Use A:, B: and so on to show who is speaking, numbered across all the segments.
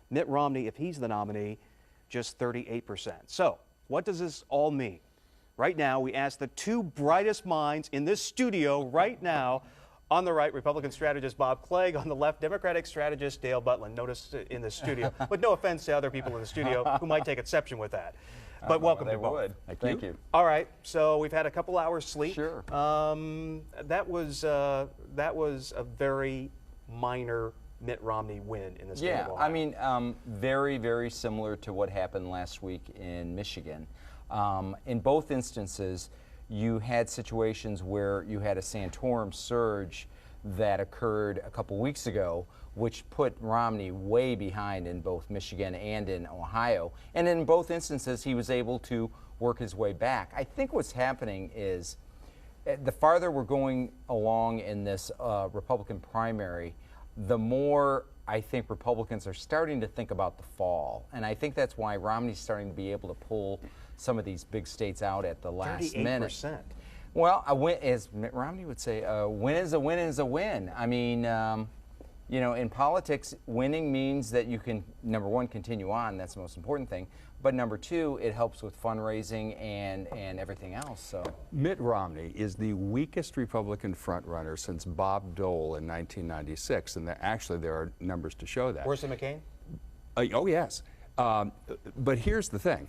A: Mitt Romney, if he's the nominee, just 38%. So what does this all mean? Right now, we ask the two brightest minds in this studio right now. On the right, Republican strategist Bob Clegg. On the left, Democratic strategist Dale Butland. Notice in the studio, but no offense to other people in the studio who might take exception with that. But welcome to both.
B: Thank you.
A: All right, so we've had a couple hours sleep.
B: Sure.
A: That was a very minor Mitt Romney win in the state of Ohio.
B: I mean, very, very similar to what happened last week in Michigan. In both instances, you had situations where you had a Santorum surge that occurred a couple weeks ago, which put Romney way behind in both Michigan and in Ohio. And in both instances, he was able to work his way back. I think what's happening is the farther we're going along in this Republican primary, the more I think Republicans are starting to think about the fall. And I think that's why Romney's starting to be able to pull some of these big states out at the last
A: 38%.
B: minute. Well, a win, as Mitt Romney would say, a win is a win is a win. I mean, you know, in politics, winning means that you can, number one, continue on. That's the most important thing. But number two, it helps with fundraising and everything else. So
C: Mitt Romney is the weakest Republican frontrunner since Bob Dole in 1996, and actually there are numbers to show that.
A: Worse than McCain?
C: Oh yes, but here's the thing.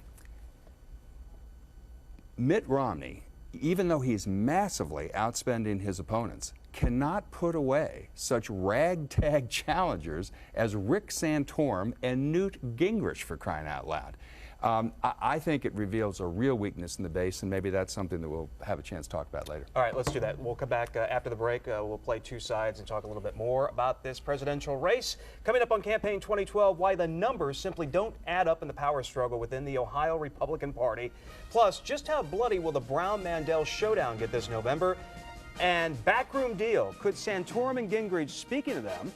C: Mitt Romney, even though he's massively outspending his opponents, cannot put away such ragtag challengers as Rick Santorum and Newt Gingrich, for crying out loud. I think it reveals a real weakness in the base, and maybe that's something that we'll have a chance to talk about later.
A: All right, let's do that. We'll come back after the break. We'll play two sides and talk a little bit more about this presidential race. Coming up on Campaign 2012, why the numbers simply don't add up in the power struggle within the Ohio Republican Party. Plus, just how bloody will the Brown-Mandel showdown get this November? And backroom deal. Could Santorum and Gingrich, speaking of them,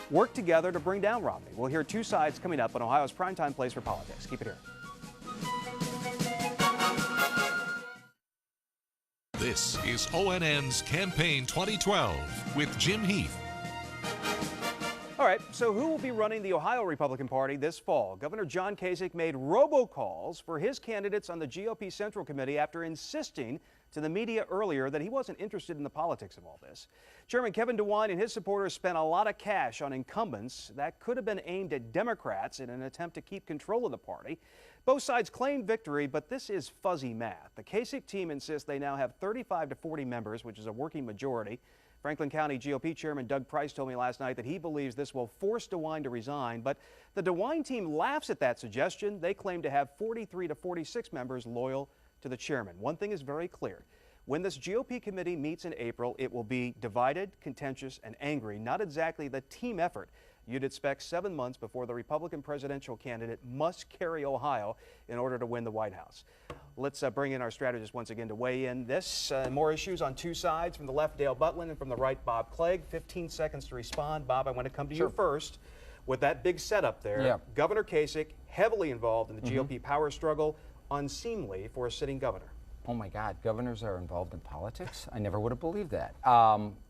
A: work together to bring down Romney? We'll hear two sides coming up on Ohio's primetime place for politics. Keep it here.
D: This is ONN's Campaign 2012 with Jim Heath.
A: All right, so who will be running the Ohio Republican Party this fall? Governor John Kasich made robocalls for his candidates on the GOP Central Committee after insisting to the media earlier that he wasn't interested in the politics of all this. Chairman Kevin DeWine and his supporters spent a lot of cash on incumbents that could have been aimed at Democrats in an attempt to keep control of the party. Both sides claimed victory, but this is fuzzy math. The Kasich team insists they now have 35 to 40 members, which is a working majority. Franklin County GOP Chairman Doug Price told me last night that he believes this will force DeWine to resign, but the DeWine team laughs at that suggestion. They claim to have 43 to 46 members loyal to the chairman. One thing is very clear. When this GOP committee meets in April, it will be divided, contentious, and angry, not exactly the team effort you'd expect 7 months before the Republican presidential candidate must carry Ohio in order to win the White House. Let's bring in our strategist once again to weigh in this and more issues on two sides. From the left, Dale Butland, and from the right, Bob Clegg. 15 seconds to respond. Bob, I want to come to you first with that big setup there.
B: Yeah.
A: Governor Kasich, heavily involved in the GOP power struggle, unseemly for a sitting governor.
B: oh my God, governors are involved in politics? I never would have believed that.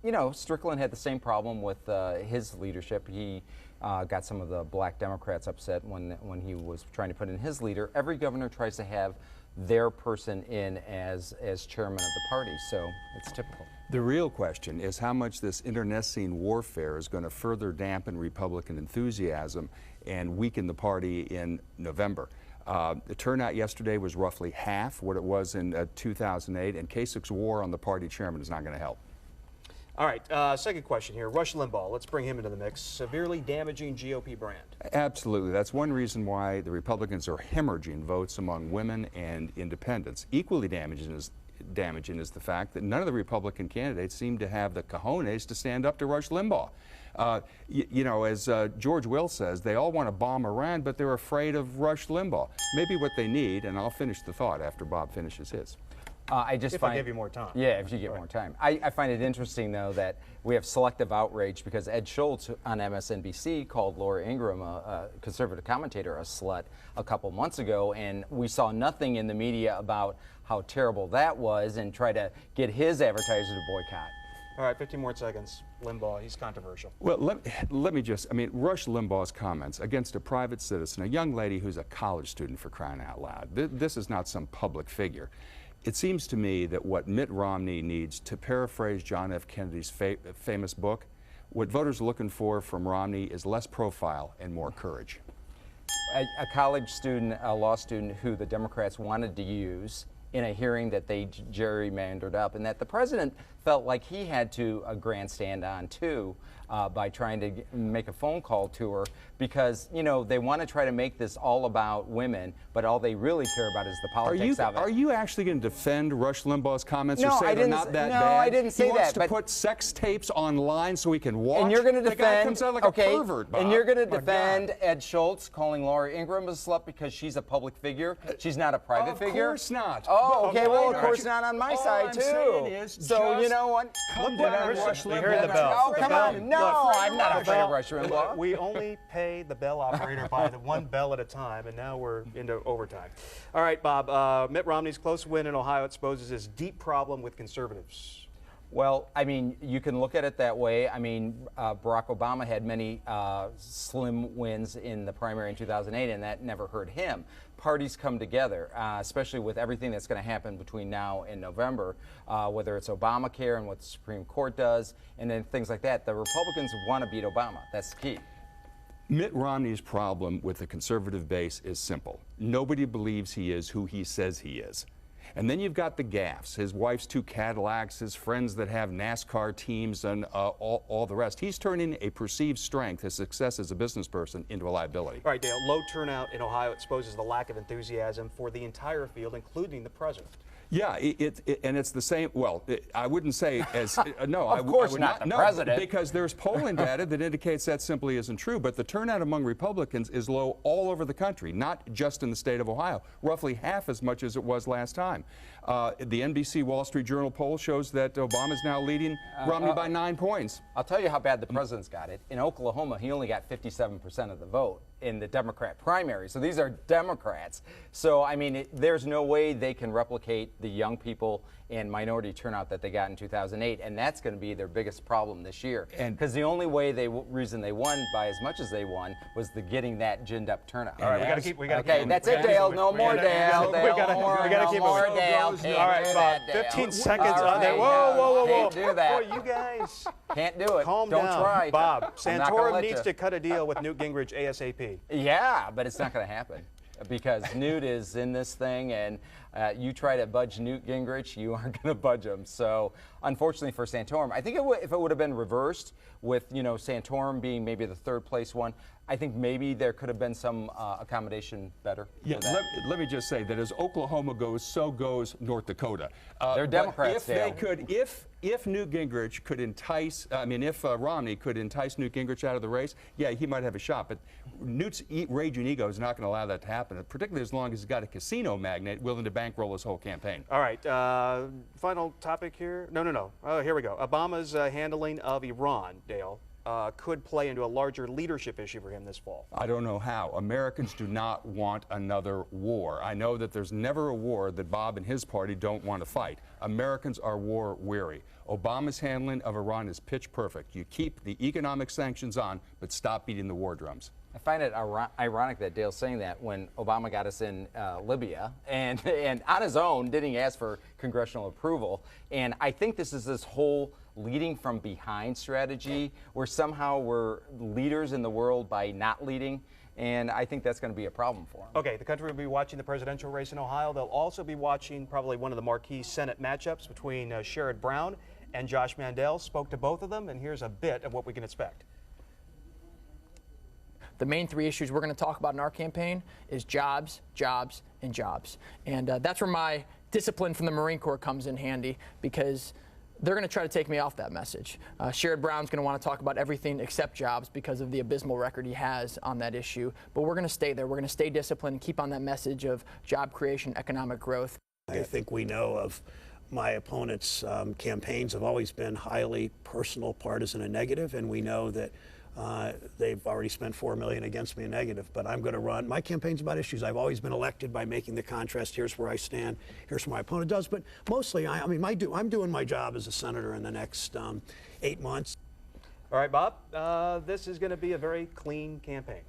B: You know, Strickland had the same problem with his leadership. He got some of the black Democrats upset when he was trying to put in his leader. Every governor tries to have their person in as chairman of the party, so it's typical.
C: The real question is how much this internecine warfare is going to further dampen Republican enthusiasm and weaken the party in November. The turnout yesterday was roughly half what it was in 2008, and Kasich's war on the party chairman is not going to help.
A: All right, second question here. Rush Limbaugh, let's bring him into the mix. Severely damaging GOP brand. Absolutely.
C: That's one reason why the Republicans are hemorrhaging votes among women and independents. Equally damaging is the fact that none of the Republican candidates seem to have the cojones to stand up to Rush Limbaugh. You know, as George Will says, they all want to bomb Iran, but they're afraid of Rush Limbaugh. Maybe what they need, and I'll finish the thought after Bob finishes his.
A: I give you more time.
B: Yeah, if you get more time. I find it interesting, though, that we have selective outrage because Ed Schultz on MSNBC called Laura Ingraham, a conservative commentator, a slut a couple months ago, and we saw nothing in the media about how terrible that was and try to get his advertiser to boycott.
A: All right, 15 more seconds. Limbaugh, he's controversial.
C: Well, let me just, I mean, Rush Limbaugh's comments against a private citizen, a young lady who's a college student, for crying out loud. This is not some public figure. It seems to me that what Mitt Romney needs, to paraphrase John F. Kennedy's famous book, what voters are looking for from Romney is less profile and more courage.
B: A college student, a law student who the Democrats wanted to use in a hearing that they gerrymandered up, and that the president felt like he had to grandstand on too, by trying to make a phone call to her, because, you know, they want to try to make this all about women, but all they really care about is the politics of it.
C: Are you actually going to defend Rush Limbaugh's comments,
B: No,
C: or say
B: I
C: they're
B: didn't
C: not that
B: no,
C: bad?
B: I didn't say
C: he wants
B: that,
C: to put sex tapes online so he can watch.
B: And you're going to defend,
C: the guy comes out like
B: okay,
C: a pervert, Bob.
B: and you're going to
C: My
B: defend
C: God.
B: Ed Schultz calling Laura Ingraham a slut because she's a public figure. She's not a private figure.
C: Of course not.
B: Oh, okay. Well, of
C: Why
B: course
C: not?
B: not on my
C: All
B: side
C: I'm
B: too.
C: saying is
B: So you
C: just
B: know what?
C: Come
A: down,
C: down,
A: Rush
C: Rush
A: Limbaugh.
C: Limbaugh.
A: Hear the bell.
B: Oh,
A: The
B: come
A: bell.
B: on. No, I'm not afraid of Rush Limbaugh.
A: We only pay the bell operator by the one bell at a time, and now we're into overtime. All right, Bob, Mitt Romney's close win in Ohio exposes his deep problem with conservatives.
B: Well, I mean, you can look at it that way. I mean, Barack Obama had many slim wins in the primary in 2008, and that never hurt him. Parties come together, especially with everything that's going to happen between now and November, whether it's Obamacare and what the Supreme Court does, and then things like that. The Republicans want to beat Obama. That's the key.
C: Mitt Romney's problem with the conservative base is simple. Nobody believes he is who he says he is. And then you've got the gaffes, his wife's 2 Cadillacs, his friends that have NASCAR teams, and all the rest. He's turning a perceived strength, his success as a business person, into a liability.
A: All right, Dale, low turnout in Ohio exposes the lack of enthusiasm for the entire field, including the president.
C: Yeah, and it's the same. Well, I wouldn't say as no.
B: Of course
C: I would
B: not the
C: no,
B: president.
C: because there's polling data that indicates that simply isn't true. But the turnout among Republicans is low all over the country, not just in the state of Ohio. Roughly half as much as it was last time. The NBC Wall Street Journal poll shows that Obama's now leading Romney by 9 points.
B: I'll tell you how bad the president's got it. In Oklahoma, he only got 57% of the vote in the Democrat primary. So these are Democrats. So, I mean, there's no way they can replicate the young people and minority turnout that they got in 2008, and that's going to be their biggest problem this year. Because the only way reason they won by as much as they won was getting that ginned up turnout.
A: All right, we got to keep.
B: Okay, that's it, Dale. No more Dale.
A: We got to keep moving.
B: Dale.
A: All right, Bob. 15 seconds on that. Whoa.
B: Can't do that.
A: Boy, you guys.
B: Can't do it.
A: Calm
B: Don't
A: down.
B: try.
A: Bob,
B: I'm not gonna
A: Santorum
B: let
A: needs
B: you.
A: to cut a deal with Newt Gingrich ASAP.
B: Yeah, but it's not going to happen because Newt is in this thing, and you try to budge Newt Gingrich, you aren't going to budge him. So, unfortunately for Santorum, I think if it would have been reversed with, you know, Santorum being maybe the 3rd place one, I think maybe there could have been some accommodation better.
C: Yeah, let me just say that as Oklahoma goes, so goes North Dakota.
B: They're Democrats,
C: If they could, if Newt Gingrich could entice, if Romney could entice Newt Gingrich out of the race, yeah, he might have a shot. But Newt's raging ego is not going to allow that to happen, particularly as long as he's got a casino magnate willing to bankroll his whole campaign.
A: All right, final topic here. No. Here we go. Obama's handling of Iran, Dale, could play into a larger leadership issue for him this fall.
C: I don't know how. Americans do not want another war. I know that there's never a war that Bob and his party don't want to fight. Americans are war weary. Obama's handling of Iran is pitch perfect. You keep the economic sanctions on, but stop beating the war drums.
B: I find it ironic that Dale's saying that when Obama got us in Libya and on his own didn't ask for congressional approval. And I think this is this whole leading from behind strategy where somehow we're leaders in the world by not leading. And I think that's going to be a problem for him.
A: Okay, the country will be watching the presidential race in Ohio. They'll also be watching probably one of the marquee Senate matchups between Sherrod Brown and Josh Mandel. Spoke to both of them, and here's a bit of what we can expect.
E: The main 3 issues we're going to talk about in our campaign is jobs, jobs, and jobs. And that's where my discipline from the Marine Corps comes in handy, because they're going to try to take me off that message. Sherrod Brown's going to want to talk about everything except jobs because of the abysmal record he has on that issue. But we're going to stay there. We're going to stay disciplined and keep on that message of job creation, economic growth.
F: I think we know of my opponent's campaigns have always been highly personal, partisan, and negative, and we know that They've already spent $4 million against me in negative, but I'm going to run. My campaign's about issues. I've always been elected by making the contrast. Here's where I stand. Here's what my opponent does. But mostly, I'm doing my job as a senator in the next 8 months.
A: All right, Bob, this is going to be a very clean campaign.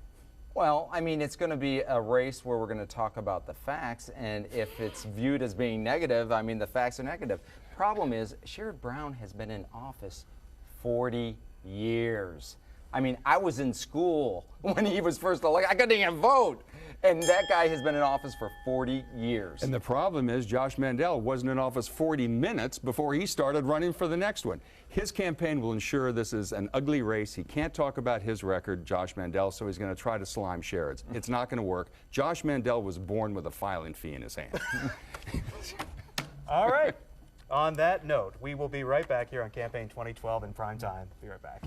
B: Well, I mean, it's going to be a race where we're going to talk about the facts, and if it's viewed as being negative, I mean, the facts are negative. Problem is, Sherrod Brown has been in office 40 years. I mean, I was in school when he was first elected. I couldn't even vote. And that guy has been in office for 40 years.
C: And the problem is Josh Mandel wasn't in office 40 minutes before he started running for the next one. His campaign will ensure this is an ugly race. He can't talk about his record, Josh Mandel, so he's going to try to slime Sherrod's. It's not going to work. Josh Mandel was born with a filing fee in his hand.
A: All right. On that note, we will be right back here on Campaign 2012 in prime time. Be right back.